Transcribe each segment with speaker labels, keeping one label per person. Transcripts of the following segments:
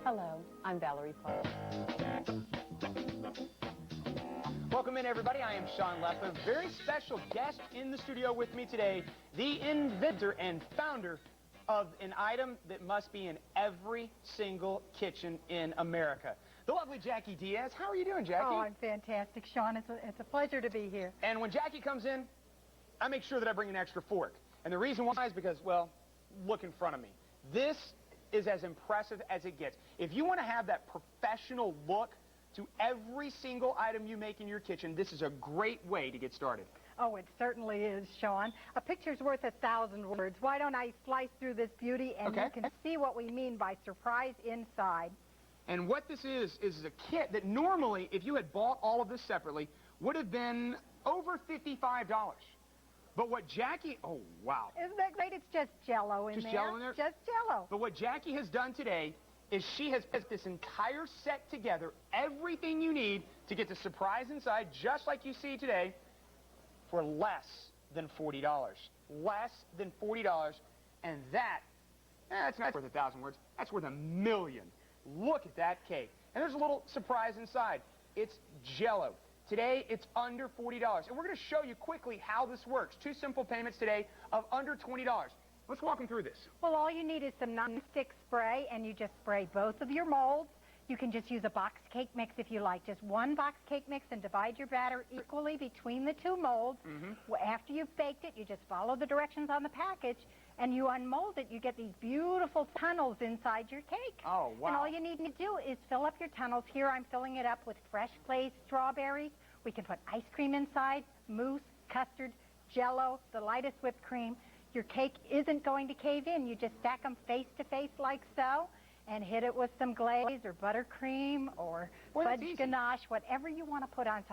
Speaker 1: Hello, I'm Valerie Park.
Speaker 2: Welcome in, everybody. I am Sean Leffler. Very special guest in the studio with me today, the inventor and founder of an item that must be in every single kitchen in America. The lovely Jackie Diaz. How are you doing, Jackie?
Speaker 3: Oh, I'm fantastic, Sean. It's a pleasure to be here.
Speaker 2: And when Jackie comes in, I make sure that I bring an extra fork. And the reason why is because, well, look in front of me. This is as impressive as it gets. If you want to have that professional look to every single item you make in your kitchen, this is a great way to get started.
Speaker 3: Oh, it certainly is, Sean. A picture's worth 1,000 words. Why don't I slice through this beauty and you can see what we mean by surprise inside.
Speaker 2: And what this is a kit that normally, if you had bought all of this separately, would have been over $55. But what Jackie, oh, wow.
Speaker 3: Isn't that great? It's just Jell-O in there.
Speaker 2: Just Jell-O in there?
Speaker 3: Just Jell-O.
Speaker 2: But what Jackie has done today is she has put this entire set together, everything you need to get the surprise inside, just like you see today, for less than $40. Less than $40. And that's not worth 1,000 words. That's worth 1,000,000. Look at that cake. And there's a little surprise inside. It's Jell-O. Today, it's under $40. And we're going to show you quickly how this works. 2 simple payments today of under $20. Let's walk them through this.
Speaker 3: Well, all you need is some non-stick spray, and you just spray both of your molds. You can just use a box cake mix if you like. Just one box cake mix and divide your batter equally between the 2 molds. After you've baked it, you just follow the directions on the package, and you unmold it. You get these beautiful tunnels inside your cake.
Speaker 2: Oh, wow.
Speaker 3: And all you need to do is fill up your tunnels. Here I'm filling it up with fresh glazed strawberries. We can put ice cream inside, mousse, custard, Jell-O, the lightest whipped cream. Your cake isn't going to cave in. You just stack them face to face like so and hit it with some glaze or buttercream or fudge ganache, whatever you want to put on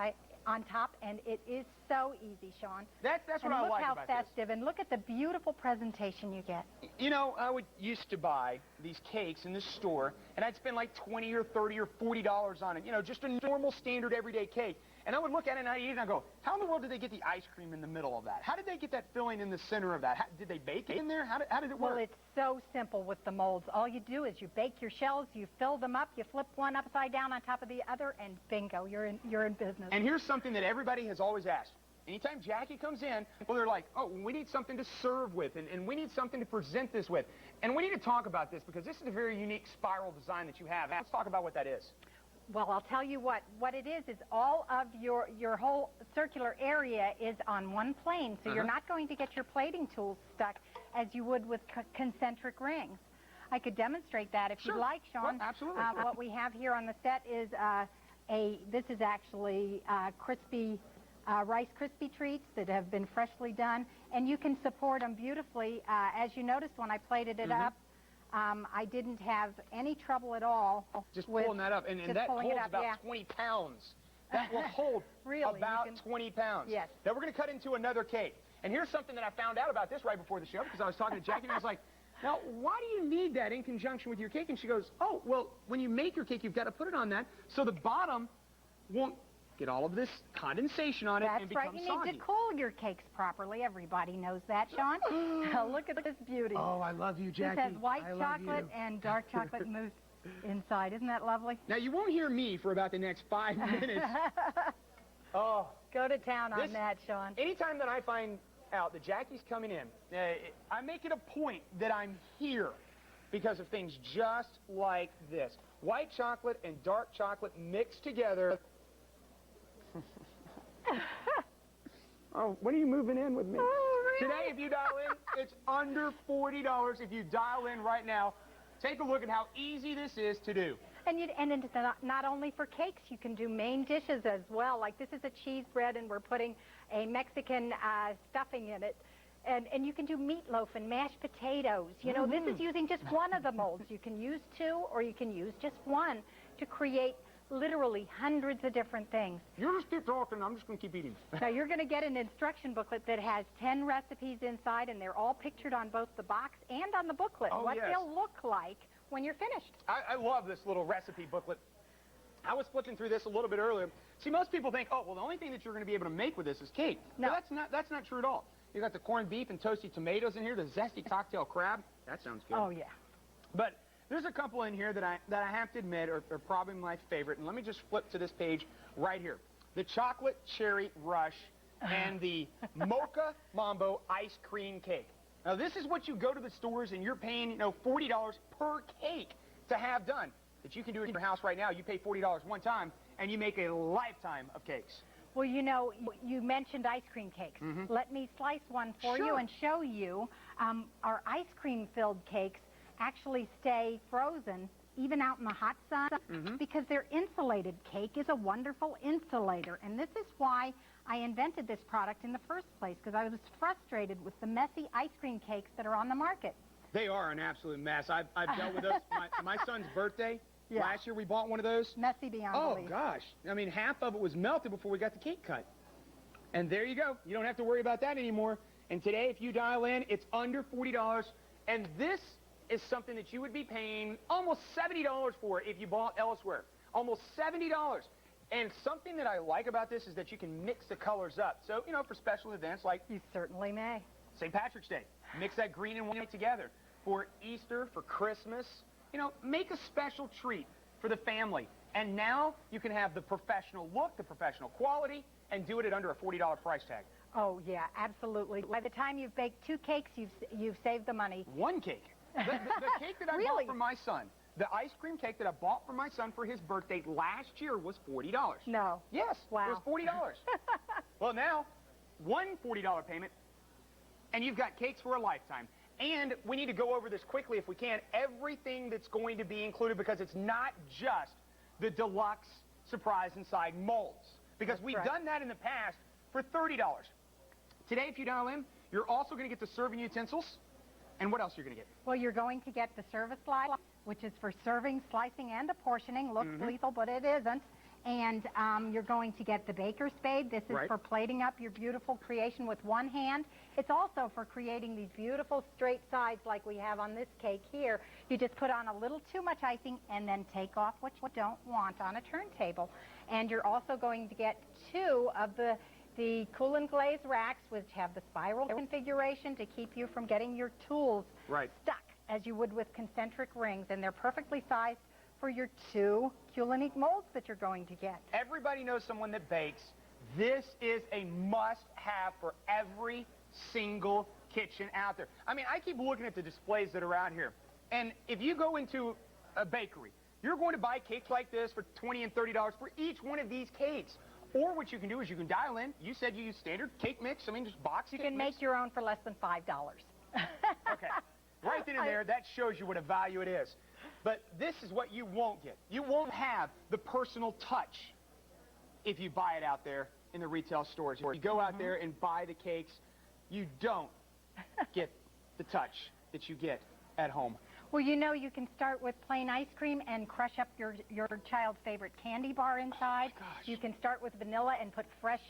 Speaker 3: top, and it is so easy, Sean.
Speaker 2: That's what I like about this.
Speaker 3: Look how festive, and look at the beautiful presentation you get.
Speaker 2: You know, I used to buy these cakes in the store, and I'd spend like $20 or $30 or $40 on it. You know, just a normal, standard, everyday cake. And I would look at it and I'd eat it and I'd go, how in the world did they get the ice cream in the middle of that? How did they get that filling in the center of that? Did they bake it in there? How did it work?
Speaker 3: Well, it's so simple with the molds. All you do is you bake your shells, you fill them up, you flip one upside down on top of the other, and bingo, you're in business.
Speaker 2: And here's something that everybody has always asked. Anytime Jackie comes in, well, they're like, oh, we need something to serve with, and we need something to present this with. And we need to talk about this because this is a very unique spiral design that you have. Let's talk about what that is.
Speaker 3: Well, I'll tell you what it is all of your whole circular area is on one plane, so you're not going to get your plating tools stuck as you would with concentric rings. I could demonstrate that if you'd like, Sean.
Speaker 2: Well, absolutely.
Speaker 3: What we have here on the set is this is actually crispy Rice Krispie treats that have been freshly done, and you can support them beautifully. As you noticed when I plated it up, I didn't have any trouble at all.
Speaker 2: Just pulling that up, and that holds about 20 pounds. That will hold about 20 pounds.
Speaker 3: Yes.
Speaker 2: Now we're going to cut into another cake. And here's something that I found out about this right before the show, because I was talking to Jackie, and I was like, now, why do you need that in conjunction with your cake? And she goes, oh, well, when you make your cake, you've got to put it on that so the bottom won't get all of this condensation on it and become soggy.
Speaker 3: That's right. You need to cool your cakes properly. Everybody knows that, Sean. Look at this beauty.
Speaker 2: Oh, I love you, Jackie.
Speaker 3: This has white chocolate and dark chocolate mousse inside. Isn't that lovely?
Speaker 2: Now, you won't hear me for about the next 5 minutes. Oh.
Speaker 3: Go to town on that, Sean.
Speaker 2: Anytime that I find out that Jackie's coming in, I make it a point that I'm here because of things just like this. White chocolate and dark chocolate mixed together. Oh, when are you moving in with me?
Speaker 3: Oh, really?
Speaker 2: Today, if you dial in, it's under $40. If you dial in right now, take a look at how easy this is to do.
Speaker 3: And it's not only for cakes, you can do main dishes as well. Like this is a cheese bread, and we're putting a Mexican stuffing in it. And you can do meatloaf and mashed potatoes. You know, this is using just one of the molds. You can use 2 or you can use just one to create literally hundreds of different things.
Speaker 2: You just keep talking. I'm just going to keep eating.
Speaker 3: Now, you're going to get an instruction booklet that has 10 recipes inside, and they're all pictured on both the box and on the booklet, what they'll look like when you're finished.
Speaker 2: I love this little recipe booklet. I was flipping through this a little bit earlier. See, most people think, oh, well, the only thing that you're going to be able to make with this is cake.
Speaker 3: No.
Speaker 2: But that's not true at all. You got the corned beef and toasty tomatoes in here, the zesty cocktail crab. That sounds good.
Speaker 3: Oh, yeah.
Speaker 2: But there's a couple in here that I have to admit are probably my favorite. And let me just flip to this page right here. The Chocolate Cherry Rush and the Mocha Mambo Ice Cream Cake. Now, this is what you go to the stores and you're paying, you know, $40 per cake to have done. That you can do it in your house right now. You pay $40 one time, and you make a lifetime of cakes.
Speaker 3: Well, you know, you mentioned ice cream cakes. Let me slice one for you and show you. Our ice cream-filled cakes actually stay frozen even out in the hot sun because they're insulated. Cake is a wonderful insulator, and this is why I invented this product in the first place, because I was frustrated with the messy ice cream cakes that are on the market.
Speaker 2: They are an absolute mess. I've dealt with those. My son's birthday, last year we bought one of those.
Speaker 3: Messy beyond belief.
Speaker 2: Oh, gosh. I mean, half of it was melted before we got the cake cut. And there you go. You don't have to worry about that anymore. And today, if you dial in, it's under $40. And this is something that you would be paying almost $70 for if you bought elsewhere. Almost $70. And something that I like about this is that you can mix the colors up. So, you know, for special events like
Speaker 3: You certainly may.
Speaker 2: St. Patrick's Day, mix that green and white together. For Easter, for Christmas, you know, make a special treat for the family. And now you can have the professional look, the professional quality, and do it at under a $40 price tag.
Speaker 3: Oh, yeah, absolutely. By the time you've baked 2 cakes, you've saved the money.
Speaker 2: One cake. The cake that I bought for my son, the ice cream cake that I bought for my son for his birthday last year was $40.
Speaker 3: No.
Speaker 2: Yes,
Speaker 3: Wow.
Speaker 2: it was $40. Well, now, one $40 payment, and you've got cakes for a lifetime. And we need to go over this quickly if we can. Everything that's going to be included, because it's not just the deluxe surprise inside molds. Because we've done that in the past for $30. Today, if you dial in, you're also going to get the serving utensils. And what else you're going to get?
Speaker 3: Well, you're going to get the service slide, which is for serving, slicing, and apportioning. Looks lethal, but it isn't. And you're going to get the baker's spade. This is for plating up your beautiful creation with one hand. It's also for creating these beautiful straight sides like we have on this cake here. You just put on a little too much icing and then take off what you don't want on a turntable. And you're also going to get 2 of the Cool and Glaze racks, which have the spiral configuration to keep you from getting your tools stuck as you would with concentric rings. And they're perfectly sized for your 2 Culinique molds that you're going to get.
Speaker 2: Everybody knows someone that bakes. This is a must-have for every single kitchen out there. I mean, I keep looking at the displays that are out here. And if you go into a bakery, you're going to buy cakes like this for $20 and $30 for each one of these cakes. Or what you can do is you can dial in. You said you use standard cake mix. I mean, just box
Speaker 3: You
Speaker 2: cake
Speaker 3: can
Speaker 2: mix.
Speaker 3: make your own for less than $5.
Speaker 2: Okay. Right then and there, that shows you what a value it is. But this is what you won't get. You won't have the personal touch if you buy it out there in the retail stores. You go out there and buy the cakes, you don't get the touch that you get at home.
Speaker 3: Well, you know, you can start with plain ice cream and crush up your child's favorite candy bar inside.
Speaker 2: Oh, gosh.
Speaker 3: You can start with vanilla and put fresh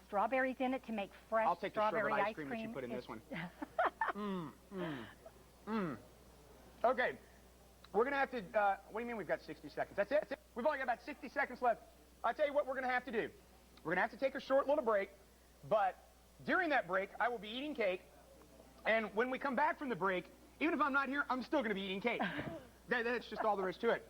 Speaker 3: strawberries in it to make fresh
Speaker 2: I'll take the
Speaker 3: strawberry
Speaker 2: sherbet
Speaker 3: ice cream.
Speaker 2: that you put in this one. Okay. We're going to have to, what do you mean we've got 60 seconds? That's it? We've only got about 60 seconds left. I'll tell you what we're going to have to do. We're going to have to take a short little break, but during that break, I will be eating cake, and when we come back from the break, even if I'm not here, I'm still going to be eating cake. That's just all there is to it.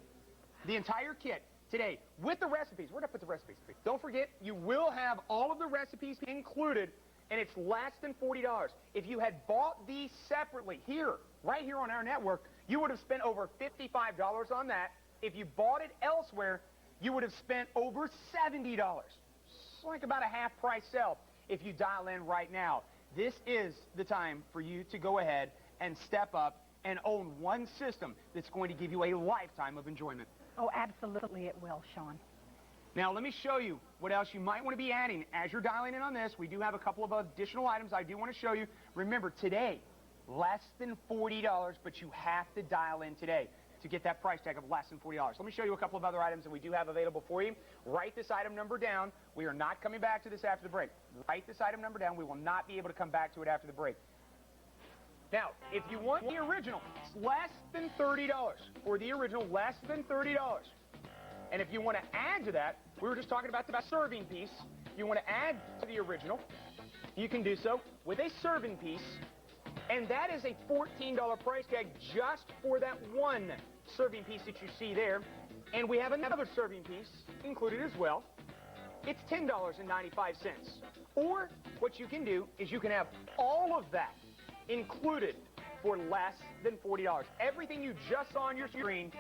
Speaker 2: The entire kit today with the recipes. Where'd I put the recipes? Don't forget, you will have all of the recipes included, and it's less than $40. If you had bought these separately here, right here on our network, you would have spent over $55 on that. If you bought it elsewhere, you would have spent over $70. It's like about a half-price sale if you dial in right now. This is the time for you to go ahead and step up and own one system that's going to give you a lifetime of enjoyment.
Speaker 3: Oh, absolutely it will, Sean.
Speaker 2: Now, let me show you what else you might want to be adding. As you're dialing in on this, we do have a couple of additional items I do want to show you. Remember, today, less than $40, but you have to dial in today to get that price tag of less than $40. Let me show you a couple of other items that we do have available for you. Write this item number down. We are not coming back to this after the break. Write this item number down. We will not be able to come back to it after the break. Now, if you want the original, it's less than $30. For the original, less than $30. And if you want to add to that, we were just talking about the serving piece. If you want to add to the original, you can do so with a serving piece And that is a $14 price tag just for that one serving piece that you see there. And we have another serving piece included as well. It's $10.95. Or what you can do is you can have all of that included for less than $40. Everything you just saw on your screen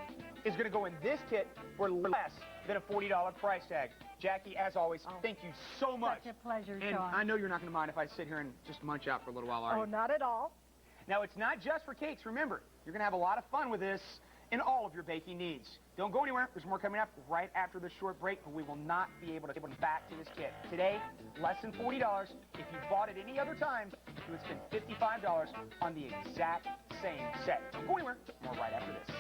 Speaker 2: is going to go in this kit for less than a $40 price tag. Jackie, as always, thank you so much.
Speaker 3: Such a pleasure,
Speaker 2: And
Speaker 3: Sean.
Speaker 2: I know you're not going to mind if I sit here and just munch out for a little while, are
Speaker 3: Oh,
Speaker 2: you?
Speaker 3: not at all.
Speaker 2: Now, it's not just for cakes. Remember, you're going to have a lot of fun with this in all of your baking needs. Don't go anywhere. There's more coming up right after this short break, but we will not be able to get back to this kit. Today, less than $40. If you bought it any other time, you would spend $55 on the exact same set. Don't go anywhere. More right after this.